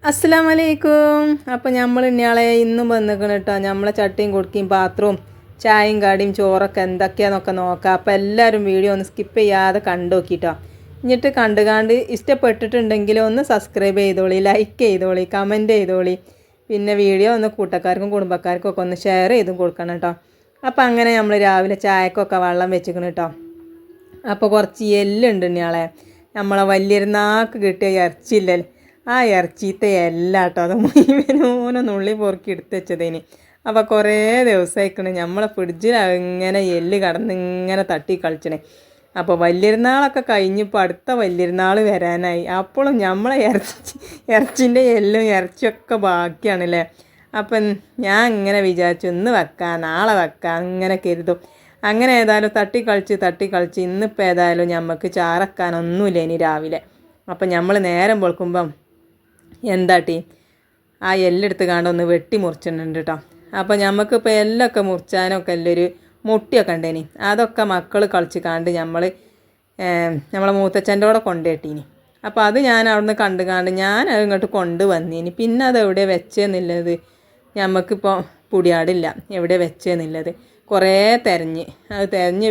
അസ്സലാമലൈക്കും. അപ്പോൾ നമ്മൾ ഇന്നയാളെ ഇന്നും വന്നിക്കണം കേട്ടോ. നമ്മളെ ചട്ടിയും കുടുക്കിയും പാത്രവും ചായയും കടിയും ചോറൊക്കെ എന്തൊക്കെയാണെന്നൊക്കെ നോക്കാം. അപ്പോൾ എല്ലാവരും വീഡിയോ ഒന്ന് സ്കിപ്പ് ചെയ്യാതെ കണ്ടു നോക്കിട്ടോ. എന്നിട്ട് കണ്ട് ഇഷ്ടപ്പെട്ടിട്ടുണ്ടെങ്കിൽ ഒന്ന് സബ്സ്ക്രൈബ് ചെയ്തോളി, ലൈക്ക് ചെയ്തോളി, കമൻറ്റ് ചെയ്തോളി. പിന്നെ വീഡിയോ ഒന്ന് കൂട്ടക്കാർക്കും കുടുംബക്കാർക്കും ഒക്കെ ഒന്ന് ഷെയർ ചെയ്തും കൊടുക്കണം കേട്ടോ. അപ്പോൾ അങ്ങനെ നമ്മൾ രാവിലെ ചായക്കൊക്കെ വെള്ളം വെച്ചിക്കണം കേട്ടോ. അപ്പോൾ കുറച്ച് എല്ലുണ്ട് ഇന്നയാളെ, നമ്മളെ വലിയൊരുന്നാക്ക് കിട്ടിയ ഇറച്ചിയില്ലല്ലേ, ആ ഇറച്ചീത്തെ എല്ലാം കേട്ടോ. അത് മുഴുവനും നുള്ളി പൊറുക്കി എടുത്ത് വെച്ചതേന്. അപ്പോൾ കുറേ ദിവസമായിക്കണ് നമ്മളെ ഫ്രിഡ്ജിൽ ഇങ്ങനെ എല്ല് കടന്ന് ഇങ്ങനെ തട്ടി കളിച്ചണേ. അപ്പോൾ വലിയൊരുന്നാളൊക്കെ കഴിഞ്ഞപ്പോൾ അടുത്ത വലിയൊരുന്നാൾ വരാനായി. അപ്പോഴും നമ്മളെ ഇറച്ചിൻ്റെ എല്ലും ഇറച്ചിയൊക്കെ ബാക്കിയാണല്ലേ. അപ്പം ഞാൻ ഇങ്ങനെ വിചാരിച്ചു ഇന്ന് വെക്കാം നാളെ വെക്കാം അങ്ങനെ കരുതും. അങ്ങനെ ഏതായാലും തട്ടിക്കളിച്ച് ഇന്നിപ്പോൾ ഏതായാലും നമുക്ക് ചാറക്കാനൊന്നുമില്ല ഇനി രാവിലെ. അപ്പം നമ്മൾ നേരം വെളുക്കുമ്പം എന്താട്ടി ആ എല്ലെടുത്ത് കാണൊന്ന് വെട്ടി മുറിച്ചിട്ടുണ്ട് കേട്ടോ. അപ്പോൾ നമുക്കിപ്പോൾ എല്ലൊക്കെ മുറിച്ചാനൊക്കെ എല്ലൊരു മുട്ടിയൊക്കെ ഉണ്ടേനി. അതൊക്കെ മക്കൾ കളിച്ച് കണ്ട് നമ്മളെ മൂത്തച്ഛൻ്റെ കൂടെ കൊണ്ടുപോയിട്ടീനി. അപ്പോൾ അത് ഞാൻ അവിടുന്ന് കണ്ട് ഞാൻ അത് ഇങ്ങോട്ട് കൊണ്ടുവന്നീനി. പിന്നെ അത് എവിടെ വെച്ചെന്നുള്ളത് നമുക്കിപ്പോൾ പുടിയാടില്ല, എവിടെ വെച്ചെന്നുള്ളത് കുറേ തിരഞ്ഞ്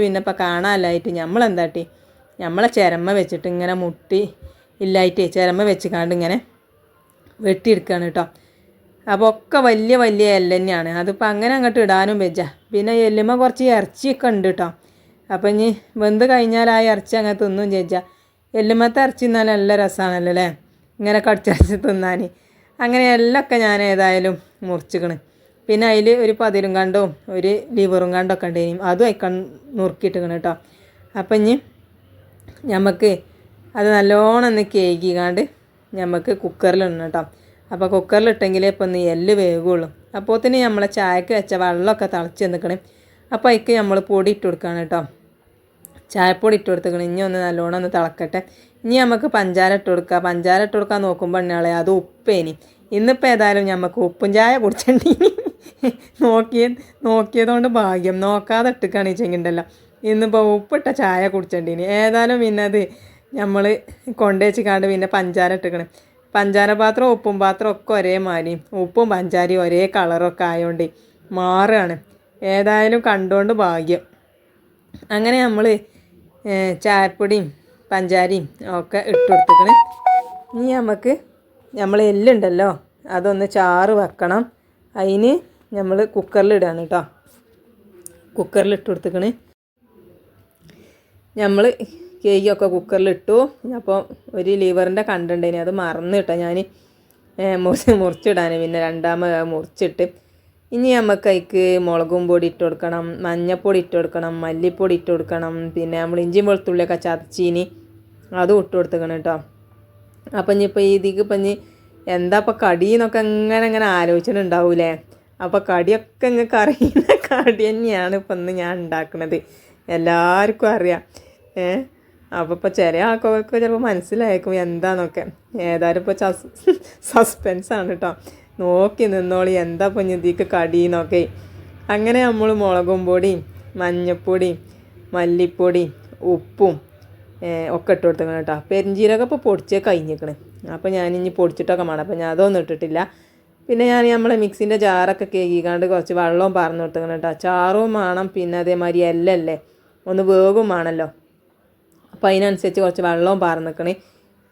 പിന്നെ ഇപ്പോൾ കാണാനായിട്ട് നമ്മളെന്താട്ടി നമ്മളെ ചിരമ്മ വെച്ചിട്ട് ഇങ്ങനെ മുട്ടി ഇല്ലായിട്ട് ചിരമ്മ വെച്ച് കണ്ട് ഇങ്ങനെ വെട്ടിയെടുക്കുകയാണ് കേട്ടോ. അപ്പോൾ ഒക്കെ വലിയ എല്ല് തന്നെയാണ്. അതിപ്പോൾ അങ്ങനെ അങ്ങോട്ട് ഇടാനും വെച്ച. പിന്നെ എല്ലുമ്മ കുറച്ച് ഇറച്ചിയൊക്കെ ഉണ്ട് കേട്ടോ. അപ്പം ഇനി വെന്ത് കഴിഞ്ഞാൽ ആ ഇറച്ചി അങ്ങനെ തിന്നും ചേച്ചാൽ എല്ലുമ്മത്തെ ഇറച്ചി തിന്നാൽ നല്ല രസമാണല്ലോ അല്ലേ, ഇങ്ങനെ കടിച്ചരച്ച് തിന്നാൻ. അങ്ങനെ എല്ലൊക്കെ ഞാൻ ഏതായാലും മുറിച്ചിക്കണ്. പിന്നെ അതിൽ ഒരു പതിരും കണ്ടവും ഒരു ലിവറും കണ്ടൊക്കെ ഉണ്ടെങ്കിലും അതും അയക്കാൻ നുറുക്കിയിട്ടിക്കണം കേട്ടോ. അപ്പം ഇനി നമുക്ക് അത് നല്ലോണം ഒന്ന് കേക്കിക്കാണ്ട് നമുക്ക് കുക്കറിലിടണം കേട്ടോ. അപ്പോൾ കുക്കറിലിട്ടെങ്കിലേ ഇപ്പം ഒന്ന് എല്ല് വേകുള്ളൂ. അപ്പോൾ തന്നെ നമ്മളെ ചായക്ക് വെച്ച വെള്ളമൊക്കെ തിളച്ച് നിൽക്കണം. അപ്പോൾ അതിക്ക് നമ്മൾ പൊടി ഇട്ട് കൊടുക്കുകയാണ് കേട്ടോ. ചായപ്പൊടി ഇട്ട് കൊടുത്തിക്കണം. ഇനി ഒന്ന് നല്ലോണം ഒന്ന് തിളക്കട്ടെ. ഇനി നമുക്ക് പഞ്ചാര ഇട്ട് കൊടുക്കാൻ നോക്കുമ്പോൾ എണ്ണയാളെ അത് ഉപ്പേനി. ഇന്നിപ്പോൾ ഏതായാലും നമുക്ക് ഉപ്പും ചായ കുടിച്ചിട്ടുണ്ടെങ്കിൽ നോക്കിയതുകൊണ്ട് ഭാഗ്യം, നോക്കാതെ ഇട്ടിക്കാണ് ഈ ചെങ്കിണ്ടല്ലോ. ഇന്നിപ്പോൾ ഉപ്പിട്ട ചായ കുടിച്ചിട്ടുണ്ടീനി. ഏതായാലും പിന്നെ അത് നമ്മൾ കൊണ്ടുവച്ച് കാണ്ട് പിന്നെ പഞ്ചാര ഇട്ടിക്കണം. പഞ്ചാര പാത്രം ഉപ്പും പാത്രം ഒക്കെ ഒരേ മാതിരി, ഉപ്പും പഞ്ചാരയും ഒരേ കളറൊക്കെ ആയതുകൊണ്ട് മാറുകയാണ്. ഏതായാലും കണ്ടുകൊണ്ട് ഭാഗ്യം. അങ്ങനെ നമ്മൾ ചായപ്പൊടിയും പഞ്ചാരയും ഒക്കെ ഇട്ട് കൊടുത്തിക്കണ്. ഇനി നമ്മൾ എല്ലുണ്ടല്ലോ അതൊന്ന് ചാറ് വെക്കണം. അതിന് നമ്മൾ കുക്കറിലിടാണ് കേട്ടോ. കുക്കറിലിട്ട് കൊടുത്തിക്കണ്. നമ്മൾ കേക്കൊക്കെ കുക്കറിലിട്ടു. അപ്പോൾ ഒരു ലിവറിൻ്റെ കണ്ടുണ്ടേനി, അത് മറന്നു കേട്ടോ ഞാൻ മുറിച്ചിടാൻ. പിന്നെ രണ്ടാമത് മുറിച്ചിട്ട് ഇനി നമുക്ക് അതിക്ക് മുളകും പൊടി ഇട്ട് കൊടുക്കണം, മഞ്ഞൾപ്പൊടി ഇട്ട് കൊടുക്കണം, മല്ലിപ്പൊടി ഇട്ട് കൊടുക്കണം. പിന്നെ നമ്മൾ ഇഞ്ചിയും വെളുത്തുള്ളിയൊക്കെ ചതച്ചീനി അതും ഇട്ട് കൊടുത്തിക്കണം കേട്ടോ. അപ്പം ഇനിയിപ്പോൾ ഇതിക്ക് ഇപ്പം ഇനി എന്താ ഇപ്പോൾ കടി എന്നൊക്കെ അങ്ങനെ ആലോചിച്ചിട്ടുണ്ടാവൂലേ. അപ്പോൾ കടിയൊക്കെ നിങ്ങൾക്ക് അറിയുന്ന കടി തന്നെയാണ് ഇപ്പം ഇന്ന് ഞാൻ ഉണ്ടാക്കുന്നത്, എല്ലാവർക്കും അറിയാം. അപ്പോൾ ഇപ്പോൾ ചില ആൾക്കാർക്ക് ചിലപ്പോൾ മനസ്സിലായേക്കും എന്താണെന്നൊക്കെ. ഏതായാലും ഇപ്പോൾ സസ്പെൻസാണ് കേട്ടോ. നോക്കി നിന്നോളി എന്താ ഇപ്പോൾ ഇതിക്ക് കടിയെന്നൊക്കെ. അങ്ങനെ നമ്മൾ മുളകും പൊടിയും മഞ്ഞൾപ്പൊടിയും മല്ലിപ്പൊടിയും ഉപ്പും ഒക്കെ ഇട്ട് കൊടുത്തേക്കണം കേട്ടോ. പെരിഞ്ചീരകം ഇപ്പോൾ പൊടിച്ചേ കഴിഞ്ഞിരിക്കണ്. അപ്പോൾ ഞാനിനി പൊടിച്ചിട്ടൊക്കെ വേണം. അപ്പോൾ ഞാൻ അതൊന്നും ഇട്ടിട്ടില്ല. പിന്നെ നമ്മളെ മിക്സിൻ്റെ ജാറൊക്കെ കേക്കിക്കാണ്ട് കുറച്ച് വെള്ളവും പറന്ന് കൊടുത്തേക്കണം കേട്ടോ. ചാറും വേണം, പിന്നെ അതേമാതിരി എല്ലല്ലേ ഒന്ന് വേഗം വേണമല്ലോ. അപ്പോൾ അതിനനുസരിച്ച് കുറച്ച് വെള്ളവും പറന്ന് നിൽക്കണേ.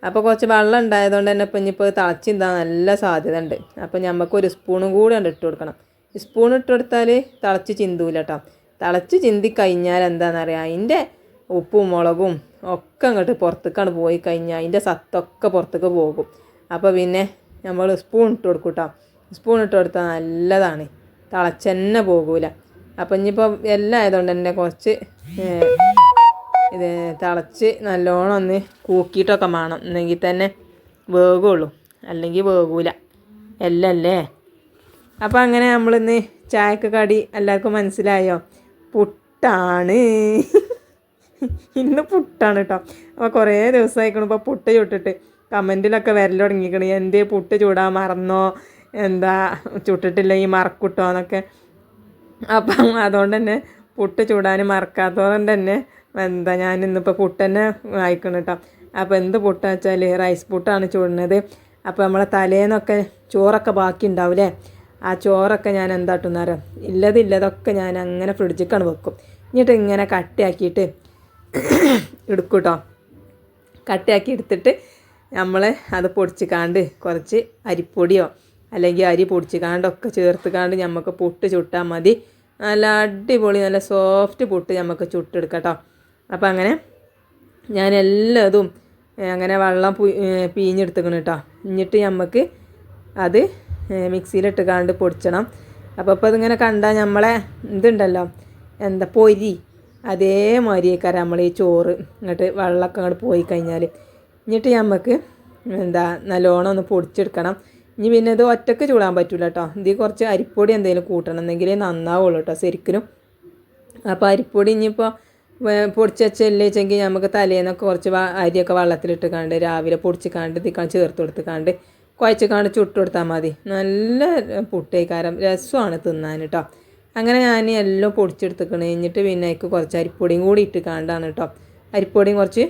അപ്പോൾ കുറച്ച് വെള്ളം ഉണ്ടായതുകൊണ്ട് തന്നെ ഇപ്പം ഇനിയിപ്പോൾ തിളച്ചിന്താ നല്ല സാധ്യത ഉണ്ട്. അപ്പോൾ നമുക്കൊരു സ്പൂണും കൂടി ഇട്ട് കൊടുക്കണം. സ്പൂൺ ഇട്ട് കൊടുത്താൽ തിളച്ച് ചിന്തൂല കേട്ടോ. തിളച്ച് ചിന്തി കഴിഞ്ഞാൽ എന്താണെന്നറിയാം, അതിൻ്റെ ഉപ്പും മുളകും ഒക്കെ അങ്ങോട്ട് പുറത്തേക്കാണ് പോയി കഴിഞ്ഞാൽ അതിൻ്റെ സത്തൊക്കെ പുറത്തേക്ക് പോകും. അപ്പോൾ പിന്നെ നമ്മൾ സ്പൂൺ ഇട്ട് കൊടുക്കും കേട്ടോ. സ്പൂൺ ഇട്ട് കൊടുത്താൽ നല്ലതാണ്, തിളച്ചെന്നെ പോകൂല. അപ്പം ഇനിയിപ്പോൾ എല്ലാം ആയതുകൊണ്ട് തന്നെ കുറച്ച് ഇത് തിളച്ച് നല്ലോണം ഒന്ന് കൂക്കിയിട്ടൊക്കെ വേണം, എന്നെങ്കിൽ തന്നെ വേകുള്ളൂ, അല്ലെങ്കിൽ വേകൂല എല്ലല്ലേ. അപ്പോൾ അങ്ങനെ നമ്മളിന്ന് ചായക്ക് കടി എല്ലാവർക്കും മനസ്സിലായോ? പുട്ടാണ്. ഇന്ന് പുട്ടാണ് കേട്ടോ. അപ്പോൾ കുറേ ദിവസമായിക്കണം ഇപ്പോൾ പുട്ട് ചുട്ടിട്ട്. കമൻറ്റിലൊക്കെ വരൽ തുടങ്ങിക്കണേ, എന്തേ പുട്ട് ചൂടാൻ മറന്നോ, എന്താ ചുട്ടിട്ടില്ല ഈ മറക്കുട്ടോ എന്നൊക്കെ. അപ്പം അതുകൊണ്ട് തന്നെ പുട്ട് ചൂടാൻ മറക്കാത്തതുകൊണ്ട് തന്നെ ഞാനിന്നിപ്പോൾ പുട്ട് തന്നെ വായിക്കണം കേട്ടോ. അപ്പോൾ എന്ത് പുട്ടാന്ന് വെച്ചാൽ റൈസ് പുട്ടാണ് ചൂടുന്നത്. അപ്പോൾ നമ്മളെ തലേന്നൊക്കെ ചോറൊക്കെ ബാക്കി ഉണ്ടാവില്ലേ, ആ ചോറൊക്കെ ഞാൻ എന്താട്ടുന്നേരം ഇല്ലതൊക്കെ ഞാൻ അങ്ങനെ ഫ്രിഡ്ജിക്കാണ് വെക്കും. എന്നിട്ട് ഇങ്ങനെ കട്ടിയാക്കിയിട്ട് എടുക്കും കേട്ടോ. കട്ടിയാക്കി എടുത്തിട്ട് നമ്മൾ അത് പൊടിച്ച് കുറച്ച് അരിപ്പൊടിയോ അല്ലെങ്കിൽ അരി പൊടിച്ച് കാണ്ടൊക്കെ ചേർത്ത് നമുക്ക് പുട്ട് ചുട്ടാൽ മതി. നല്ല അടിപൊളി നല്ല സോഫ്റ്റ് പുട്ട് നമുക്ക് ചുട്ടെടുക്കാം കേട്ടോ. അപ്പോൾ അങ്ങനെ ഞാൻ എല്ലാതും അങ്ങനെ വെള്ളം പിഴിഞ്ഞെടുത്തുക്കണം കേട്ടോ. എന്നിട്ട് നമുക്ക് അത് മിക്സിയിലിട്ട് പൊടിച്ചണം. അപ്പോൾ അതിങ്ങനെ കണ്ടാൽ നമ്മളെ ഇതുണ്ടല്ലോ എന്താ പൊരി അതേമാതിരിയൊക്കെ നമ്മൾ ഈ ചോറ് ഇങ്ങോട്ട് വെള്ളമൊക്കെ അങ്ങോട്ട് പോയി കഴിഞ്ഞാൽ എന്നിട്ട് നമുക്ക് നല്ലോണം ഒന്ന് പൊടിച്ചെടുക്കണം. ഇനി പിന്നെ ഇത് ഒറ്റക്ക് ചൂടാൻ പറ്റില്ല കേട്ടോ. ഇതിൽ കുറച്ച് അരിപ്പൊടി എന്തെങ്കിലും കൂട്ടണം, എന്നെങ്കിലേ നന്നാവുള്ളൂ കേട്ടോ ശരിക്കും. അപ്പോൾ അരിപ്പൊടി ഇനിയിപ്പോൾ പൊടിച്ച് വെച്ചല്ലേ വെച്ചെങ്കിൽ നമുക്ക് തലേന്നൊക്കെ കുറച്ച് അരിയൊക്കെ വെള്ളത്തിലിട്ട് രാവിലെ പൊടിച്ച് ചേർത്ത് കൊടുത്ത് കുഴച്ച് ചുട്ട് കൊടുത്താൽ മതി. നല്ല പുട്ടേക്കാരം രസമാണ് തിന്നാൻ കേട്ടോ. അങ്ങനെ ഞാൻ എല്ലാം പൊടിച്ചെടുത്തിക്കണം. കഴിഞ്ഞിട്ട് പിന്നെ അതിക്ക് കുറച്ച് അരിപ്പൊടിയും കൂടി ഇട്ട് കേട്ടോ. അരിപ്പൊടിയും കുറച്ച്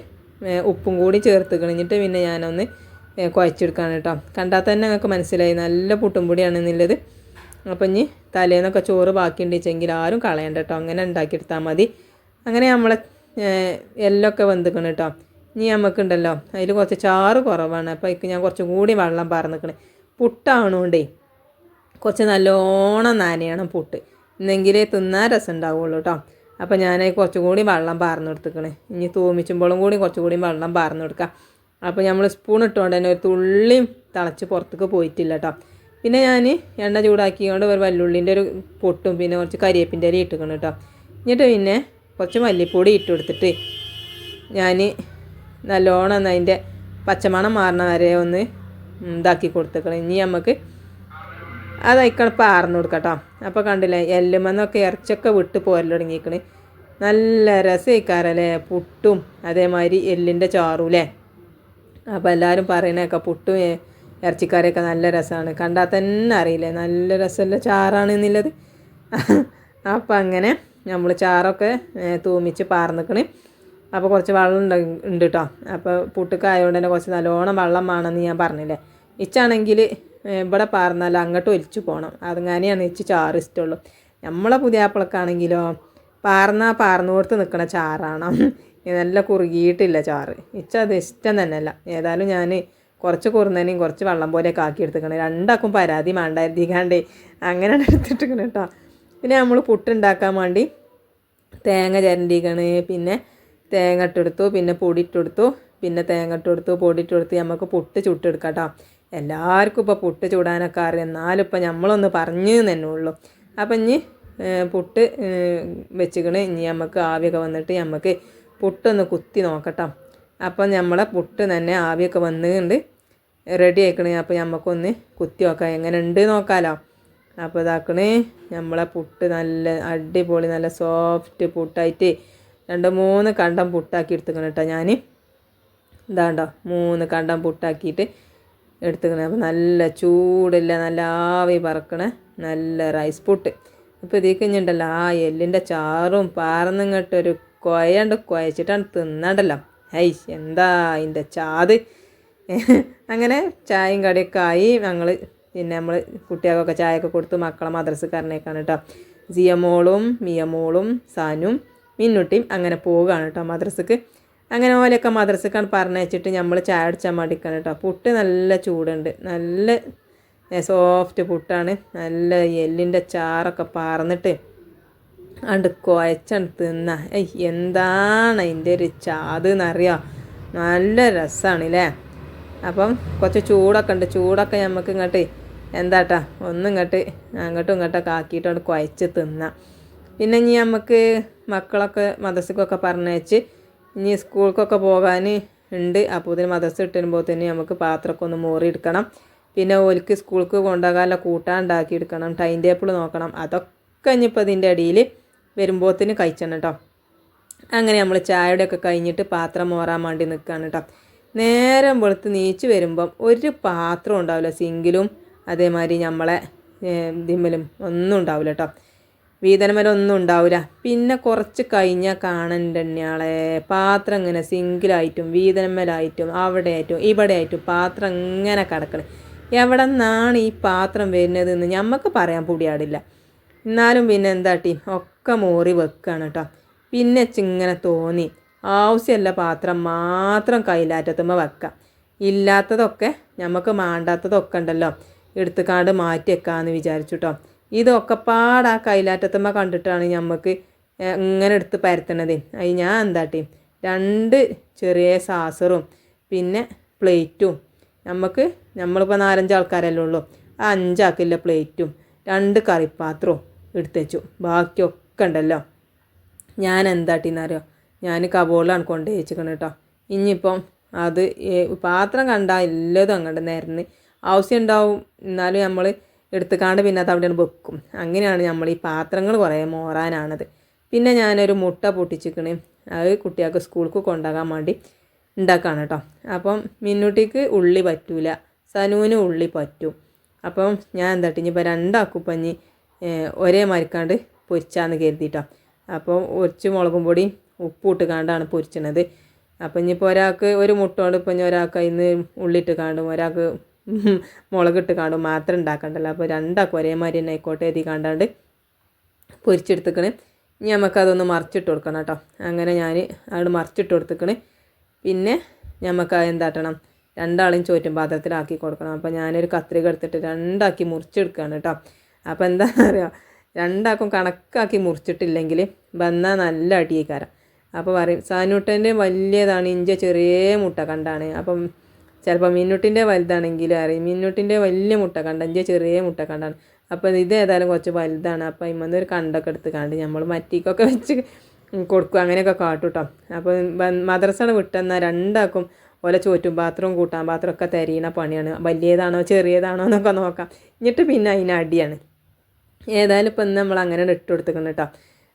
ഉപ്പും കൂടി ചേർത്ത് കഴിഞ്ഞിട്ട് പിന്നെ ഞാനൊന്ന് കുഴച്ചെടുക്കാണ് കേട്ടോ. കണ്ടാൽ തന്നെ നിങ്ങൾക്ക് മനസ്സിലായി നല്ല പുട്ടും പൊടിയാണെന്നുള്ളത്. അപ്പം ഇനി തലേന്നൊക്കെ ചോറ് ബാക്കിയുണ്ട് വെച്ചെങ്കിൽ ആരും കളയണ്ട കേട്ടോ. അങ്ങനെ ഉണ്ടാക്കിയെടുത്താൽ മതി. അങ്ങനെ നമ്മളെ എല്ലൊക്കെ വെന്തിക്കണം കേട്ടോ. ഇനി നമുക്കുണ്ടല്ലോ അതിൽ കുറച്ച് ചാറ് കുറവാണ്. അപ്പോൾ അതിക്ക് ഞാൻ കുറച്ചും കൂടി വെള്ളം പാർന്നിക്കണേ. പുട്ടാവണോണ്ടേ കുറച്ച് നല്ലോണം നനയണം പുട്ട്, എന്നെങ്കിലേ തിന്നാൻ രസം ഉണ്ടാവുള്ളൂ കേട്ടോ. അപ്പോൾ ഞാൻ കുറച്ചും കൂടി വെള്ളം പാർന്ന് കൊടുത്തിക്കണേ. ഇനി തൂമിച്ചുമ്പോഴും കൂടി കുറച്ചും കൂടി വെള്ളം പാർന്ന് കൊടുക്കാം. അപ്പോൾ നമ്മൾ സ്പൂൺ ഇട്ടുകൊണ്ട് തന്നെ ഒരു തുള്ളിയും തിളച്ച് പുറത്തേക്ക് പോയിട്ടില്ല കേട്ടോ. പിന്നെ ഞാൻ എണ്ണ ചൂടാക്കിക്കൊണ്ട് ഒരു വല്ലുള്ളിൻ്റെ ഒരു പൊട്ടും പിന്നെ കുറച്ച് കരിയേപ്പിൻ്റെ ഇല ഇട്ടിക്കണം കേട്ടോ. എന്നിട്ട് പിന്നെ കുറച്ച് മല്ലിപ്പൊടി ഇട്ട് കൊടുത്തിട്ട് ഞാൻ നല്ലോണം അതിൻ്റെ പച്ചമണം മാറണ വരെ ഒന്ന് ഇതാക്കി കൊടുത്തേക്കണം. ഇനി നമുക്ക് അതയക്കണം പാർന്ന് കൊടുക്കാം കേട്ടോ. അപ്പോൾ കണ്ടില്ലേ എല്ലുമെന്നൊക്കെ ഇറച്ചൊക്കെ വിട്ട് പോരൽ തുടങ്ങിയിരിക്കണ്. നല്ല രസമായിക്കാരല്ലേ പുട്ടും അതേമാതിരി എല്ലിൻ്റെ ചാറും അല്ലേ. അപ്പോൾ എല്ലാവരും പറയണേക്കെ പുട്ടും ഇറച്ചിക്കറിയൊക്കെ നല്ല രസമാണ്. കണ്ടാൽ തന്നെ അറിയില്ലേ നല്ല രസമുള്ള ചാറാണ് എന്നുള്ളത്. അപ്പോൾ അങ്ങനെ നമ്മൾ ചാറൊക്കെ തൂമിച്ച് പാർന്നിക്കണ്. അപ്പോൾ കുറച്ച് വെള്ളം ഉണ്ട് കേട്ടോ. അപ്പോൾ പുട്ടുക്കായതുകൊണ്ട് തന്നെ കുറച്ച് നല്ലോണം വെള്ളം വേണമെന്ന് ഞാൻ പറഞ്ഞില്ലേ. ഇച്ചാണെങ്കിൽ ഇവിടെ പാർന്നാൽ അങ്ങോട്ട് ഒലിച്ചു പോകണം. അതങ്ങനെയാണ് ഇച്ച് ചാറ് ഇഷ്ടമുള്ളൂ. നമ്മളെ പുതിയാപ്പിളക്കാണെങ്കിലോ പാർന്നു കൊടുത്ത് നിൽക്കണ ചാറാണ്. നല്ല കുറുകിയിട്ടില്ല ചാറ്. ഇച്ചത് ഇഷ്ടം തന്നെയല്ല. ഏതായാലും ഞാൻ കുറച്ച് കുറുന്നതിനും കുറച്ച് വെള്ളം പോലെയൊക്കെ ആക്കി എടുത്തിക്കണം. രണ്ടാക്കും പരാതി വേണ്ടായിരുന്നിക്കാണ്ടേ അങ്ങനെ എടുത്തിട്ടിരിക്കണം കേട്ടോ. പിന്നെ നമ്മൾ പുട്ടുണ്ടാക്കാൻ വേണ്ടി തേങ്ങ ചിരണ്ടിക്കണ്. പിന്നെ തേങ്ങ ഇട്ടെടുത്തു, പിന്നെ പൊടി ഇട്ടെടുത്തു, പിന്നെ തേങ്ങ ഇട്ടെടുത്തു, പൊടി ഇട്ടെടുത്ത് നമുക്ക് പുട്ട് ചുട്ടെടുക്കാം കേട്ടോ. എല്ലാവർക്കും ഇപ്പോൾ പുട്ട് ചൂടാനൊക്കെ അറിയാം. എന്നാലും ഇപ്പം നമ്മളൊന്ന് പറഞ്ഞു തന്നെ ഉള്ളൂ. അപ്പം ഇനി പുട്ട് വെച്ചിക്കണ്. ഇനി നമുക്ക് ആവിയൊക്കെ വന്നിട്ട് നമുക്ക് പുട്ടൊന്ന് കുത്തി നോക്കട്ടോ. അപ്പം നമ്മളെ പുട്ട് തന്നെ ആവിയൊക്കെ വന്നുകൊണ്ട് റെഡി ആയിക്കണേ. അപ്പോൾ നമുക്കൊന്ന് കുത്തി നോക്കാം എങ്ങനെ ഉണ്ട് നോക്കാമല്ലോ. അപ്പോൾ ഇതാക്കണേ നമ്മളെ പുട്ട് നല്ല അടിപൊളി നല്ല സോഫ്റ്റ് പുട്ടായിട്ട് 2-3 കണ്ടം പുട്ടാക്കി എടുത്തുക്കണം കേട്ടോ. ഞാൻ ഇതാണ്ടോ 3 കണ്ടം പുട്ടാക്കിയിട്ട് എടുത്തുക്കണേ. അപ്പോൾ നല്ല ചൂടില്ല നല്ല ആവി പറക്കണേ നല്ല റൈസ് പുട്ട്. അപ്പോൾ ഇതിൽ കഴിഞ്ഞിട്ടുണ്ടല്ലോ ആ എല്ലിൻ്റെ ചാറും പാർന്നിങ്ങോട്ടൊരു കുഴച്ചിട്ടാണ് തിന്നണ്ടല്ലോ. ഹൈ എന്താ അതിൻ്റെ ചാത്. അങ്ങനെ ചായയും കടിയൊക്കെ ആയി. ഞങ്ങൾ പിന്നെ നമ്മൾ കുട്ടികൾക്കൊക്കെ ചായയൊക്കെ കൊടുത്ത് മക്കളെ മദ്രസക്കാരനേക്കാണ് കേട്ടോ. സിയമോളും മിയമോളും സാനും മിന്നുട്ടിയും അങ്ങനെ പോവുകയാണ് കേട്ടോ മദ്രസക്ക്. അങ്ങനെ ഓലെയൊക്കെ മദ്രസക്കാണ് പറഞ്ഞയച്ചിട്ട് നമ്മൾ ചായ അടിച്ചാൽ മടിക്കണം കേട്ടോ. പുട്ട് നല്ല ചൂടുണ്ട്, നല്ല സോഫ്റ്റ് പുട്ടാണ്. നല്ല എല്ലിൻ്റെ ചാറൊക്കെ പാർന്നിട്ട് അണ്ട് കുഴച്ചണ്ട് തിന്ന എന്താണ് അതിൻ്റെ ഒരു ചാത് എന്നറിയാം. നല്ല രസമാണല്ലേ. അപ്പം കുറച്ച് ചൂടൊക്കെ ഉണ്ട്. ചൂടൊക്കെ നമുക്ക് ഇങ്ങോട്ട് എന്താട്ടാ ഇങ്ങോട്ടും ഇങ്ങോട്ടൊക്കെ ആക്കിയിട്ടാണ് കുഴച്ച് തിന്നാം. പിന്നെ ഇനി നമുക്ക് മക്കളൊക്കെ മദ്രസക്കൊക്കെ പറഞ്ഞയച്ച് ഇനി സ്കൂൾക്കൊക്കെ പോകാൻ ഉണ്ട്. അപ്പോൾ ഇതിന് മദ്രസ ഇട്ടുമ്പോൾ തന്നെ നമുക്ക് പാത്രമൊക്കെ ഒന്ന് മോറിയെടുക്കണം. പിന്നെ ഓൽക്ക് സ്കൂൾക്ക് കൊണ്ടുപോകാനുള്ള കൂട്ടാൻ ഉണ്ടാക്കിയെടുക്കണം, ടൈം ടേബിൾ നോക്കണം. അതൊക്കെ ഇനിയിപ്പോൾ ഇതിൻ്റെ ഇടയിൽ വരുമ്പോഴത്തേന് കഴിച്ചണം കേട്ടോ. അങ്ങനെ നമ്മൾ ചായയുടെയൊക്കെ കഴിഞ്ഞിട്ട് പാത്രം മോറാൻ വേണ്ടി നിൽക്കുകയാണ് കേട്ടോ. നേരം വെളുത്ത് നീച്ച് വരുമ്പം ഒരു പാത്രം ഉണ്ടാവില്ല. സിങ്കിലും അതേമാതിരി നമ്മളെ ദിമ്മലും ഒന്നും ഉണ്ടാവില്ല കേട്ടോ. വീതനമേലൊന്നും ഉണ്ടാവില്ല. പിന്നെ കുറച്ച് കഴിഞ്ഞാൽ കാണണ്ടെണ്ണയാളെ പാത്രം ഇങ്ങനെ സിങ്കിലായിട്ടും വീതനമേലായിട്ടും അവിടെ ആയിട്ടും ഇവിടെ ആയിട്ടും പാത്രം ഇങ്ങനെ കിടക്കണം. എവിടെ നിന്നാണ് ഈ പാത്രം വരുന്നതെന്ന് ഞമ്മക്ക് പറയാൻ പൊടിയാടില്ല. എന്നാലും പിന്നെ എന്താട്ടി ഒക്കെ മോറി വെക്കുകയാണ് കേട്ടോ. പിന്നെ ഇങ്ങനെ തോന്നി ആവശ്യമല്ല പാത്രം മാത്രം കയ്യിലാറ്റത്തുമ്പോൾ വെക്കാം, ഇല്ലാത്തതൊക്കെ നമുക്ക് മാണ്ടാത്തതൊക്കെ ഉണ്ടല്ലോ എടുത്തുകാണ്ട് മാറ്റി വെക്കാമെന്ന് വിചാരിച്ചു കേട്ടോ. ഇതൊക്കെ പാടാ കയ്യിലാറ്റത്തുമ്പോൾ കണ്ടിട്ടാണ് നമുക്ക് ഇങ്ങനെ എടുത്ത് പരത്തണത്. അത് ഞാൻ എന്താട്ടി 2 ചെറിയ സാസറും പിന്നെ പ്ലേറ്റും, നമ്മളിപ്പോൾ 4-5 ആൾക്കാരല്ലേ ഉള്ളൂ, 5 ആക്കില്ല പ്ലേറ്റും 2 കറിപ്പാത്രവും എടുത്തു വെച്ചു. ബാക്കിയൊക്കെ ഉണ്ടല്ലോ ഞാൻ എന്താട്ടിന്നറിയോ, ഞാൻ കബോർഡിലാണ് കൊണ്ട് വെച്ചിരിക്കണം കേട്ടോ. ഇനിയിപ്പം അത് പാത്രം കണ്ടാൽ എല്ലാതും അങ്ങോട്ട് നിരന്ന് ആവശ്യം ഉണ്ടാവും, എന്നാലും നമ്മൾ എടുത്തുകാണ്ട് പിന്നെ അത് അവിടെയാണ് വെക്കും. അങ്ങനെയാണ് നമ്മൾ ഈ പാത്രങ്ങൾ കുറേ മോറാനാണത്. പിന്നെ ഞാനൊരു മുട്ട പൊട്ടിച്ചിക്കണ്, അത് കുട്ടികൾക്ക് സ്കൂൾക്ക് കൊണ്ടുപോകാൻ വേണ്ടി ഉണ്ടാക്കുകയാണ് കേട്ടോ. അപ്പം മിന്നൂട്ടിക്ക് ഉള്ളി പറ്റൂല, സനുവിന് ഉള്ളി പറ്റും. അപ്പം ഞാൻ എന്താട്ടി ഇനിയിപ്പോൾ 2 ആക്കുപ്പഞ്ഞി ഒരേ മരിക്കാണ്ട് പൊരിച്ചാന്ന് കരുതിയിട്ടോ. അപ്പോൾ കുറച്ച് മുളകും പൊടിയും ഉപ്പും ഇട്ടുകാണ്ടാണ് പൊരിച്ചണത്. അപ്പം ഇനിയിപ്പോൾ ഒരാൾക്ക് ഒരു മുട്ട കൊണ്ട് ഇപ്പം ഒരാൾക്ക് അതിന് ഉള്ളിട്ട് കാണും, ഒരാൾക്ക് മുളകിട്ട് കാണും മാത്രം ഉണ്ടാക്കണ്ടല്ലോ. അപ്പോൾ 2 ആക്കും ഒരേമാതിരി തന്നെ ആയിക്കോട്ടെ എഴുതി കണ്ടാണ്ട് പൊരിച്ചെടുത്തിക്കണ്. ഇനി നമുക്കതൊന്ന് മറിച്ചിട്ട് കൊടുക്കണം കേട്ടോ. അങ്ങനെ ഞാൻ അവിടെ മറിച്ചിട്ട് കൊടുത്തിക്കണ്. പിന്നെ നമുക്ക് എന്താട്ടണം, 2 ആളെയും ചോറ്റും പാത്രത്തിലാക്കി കൊടുക്കണം. അപ്പോൾ ഞാനൊരു കത്രിക എടുത്തിട്ട് 2 ആക്കി മുറിച്ചെടുക്കുകയാണ് കേട്ടോ. അപ്പോൾ എന്താ പറയുക, 2 ആക്കും കണക്കാക്കി മുറിച്ചിട്ടില്ലെങ്കിൽ വന്നാൽ നല്ല അടിയേക്കാരം. അപ്പോൾ പറയും സാനൂട്ടൻ്റെ വലിയതാണ്, ഇഞ്ച ചെറിയ മുട്ട കണ്ടാണ്. അപ്പം ചിലപ്പോൾ മിന്നൂട്ടിൻ്റെ വലുതാണെങ്കിൽ അറിയും മിന്നൂട്ടിൻ്റെ വലിയ മുട്ട കണ്ട, ഇഞ്ച ചെറിയ മുട്ട കണ്ടാണ്. അപ്പോൾ ഇത് ഏതായാലും കുറച്ച് വലുതാണ്. അപ്പോൾ ഇമ്മന്ന് ഒരു കണ്ടൊക്കെ എടുത്ത് കണ്ട് നമ്മൾ മറ്റിക്കൊക്കെ വെച്ച് കൊടുക്കും, അങ്ങനെയൊക്കെ കാട്ടും കേട്ടോ. അപ്പോൾ മദ്രസ വിട്ടെന്നാൽ 2 ആക്കും ഓലെ ചോറ്റും പാത്രവും കൂട്ടാൻ പാത്രമൊക്കെ തിരയണ പണിയാണ്. വലിയതാണോ ചെറിയതാണോ എന്നൊക്കെ നോക്കാം. എന്നിട്ട് പിന്നെ അതിന് അടിയാണ്. ഏതായാലും ഇപ്പം ഇന്ന് നമ്മൾ അങ്ങനെ ഇട്ട് കൊടുത്തിക്കണം കേട്ടോ.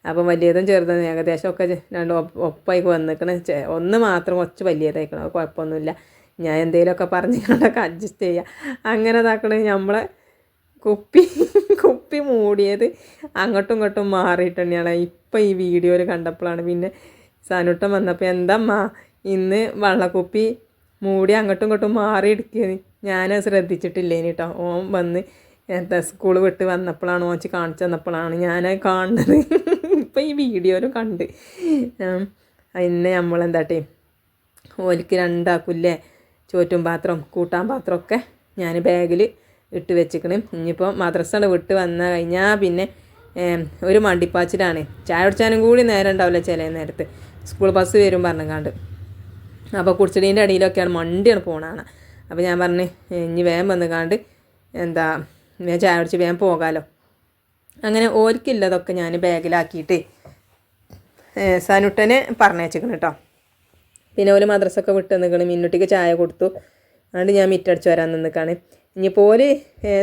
അപ്പം വലിയതും ചെറുതും ഏകദേശം ഒക്കെ 2 ഒപ്പായി വന്നിക്കണം. ഒന്ന് മാത്രം കുറച്ച് വലിയതായിക്കണം, അത് കുഴപ്പമൊന്നുമില്ല. ഞാൻ എന്തെങ്കിലുമൊക്കെ പറഞ്ഞ് കണ്ടൊക്കെ അഡ്ജസ്റ്റ് ചെയ്യുക. അങ്ങനെ ഇതാക്കണേ നമ്മളെ കുപ്പി മൂടിയത് അങ്ങോട്ടും ഇങ്ങോട്ടും മാറിയിട്ട് തന്നെയാണ്. ഇപ്പം ഈ വീഡിയോയിൽ കണ്ടപ്പോഴാണ് പിന്നെ സാനൂട്ടം വന്നപ്പോൾ എന്തമ്മ ഇന്ന് വെള്ളക്കുപ്പി മൂടി അങ്ങോട്ടും ഇങ്ങോട്ടും മാറി എടുക്കുകയാണ്. ഞാൻ ശ്രദ്ധിച്ചിട്ടില്ലേനി കേട്ടോ. ഓൻ വന്ന് സ്കൂൾ വിട്ട് വന്നപ്പോഴാണ് ഓച്ച് കാണിച്ചു തന്നപ്പോഴാണ് ഞാൻ കാണുന്നത്. ഇപ്പം ഈ വീഡിയോയിലും കണ്ട് അതിനെ നമ്മളെന്താട്ടെ ഓലിക്ക് 2 ആക്കില്ലേ ചോറ്റും പാത്രം കൂട്ടാൻ പാത്രമൊക്കെ ഞാൻ ബാഗിൽ ഇട്ട് വെച്ചിക്കണ്. ഇനിയിപ്പോൾ മദ്രസ വിട്ട് വന്നു കഴിഞ്ഞാൽ പിന്നെ ഒരു മണ്ടിപ്പാച്ചിലാണ്. ചായ കുടിച്ചാനും കൂടി നേരം ഉണ്ടാവില്ല ചില നേരത്ത്, സ്കൂൾ ബസ് വരും പറഞ്ഞങ്ങാണ്ട്. അപ്പോൾ കുടിച്ചടീൻ്റെ അടിയിലൊക്കെയാണ് മണ്ടിയാണ് പോണതാണ്. അപ്പോൾ ഞാൻ പറഞ്ഞ് ഇനി വേഗം വന്നുകാണ്ട് എന്താ ഞാൻ ചായ കുടിച്ച് വേഗം പോകാമല്ലോ. അങ്ങനെ ഓർക്കില്ലതൊക്കെ ഞാൻ ബാഗിലാക്കിയിട്ട് സനുട്ടനെ പറഞ്ഞയച്ചിക്കണം കേട്ടോ. പിന്നെ ഓല് മദ്രസൊക്കെ വിട്ട് നിൽക്കണം. മിന്നുട്ടിക്ക് ചായ കൊടുത്തു, അതുകൊണ്ട് ഞാൻ മിറ്റടിച്ച് വരാൻ നിൽക്കുകയാണ്. ഇനിയിപ്പോൾ ഓല്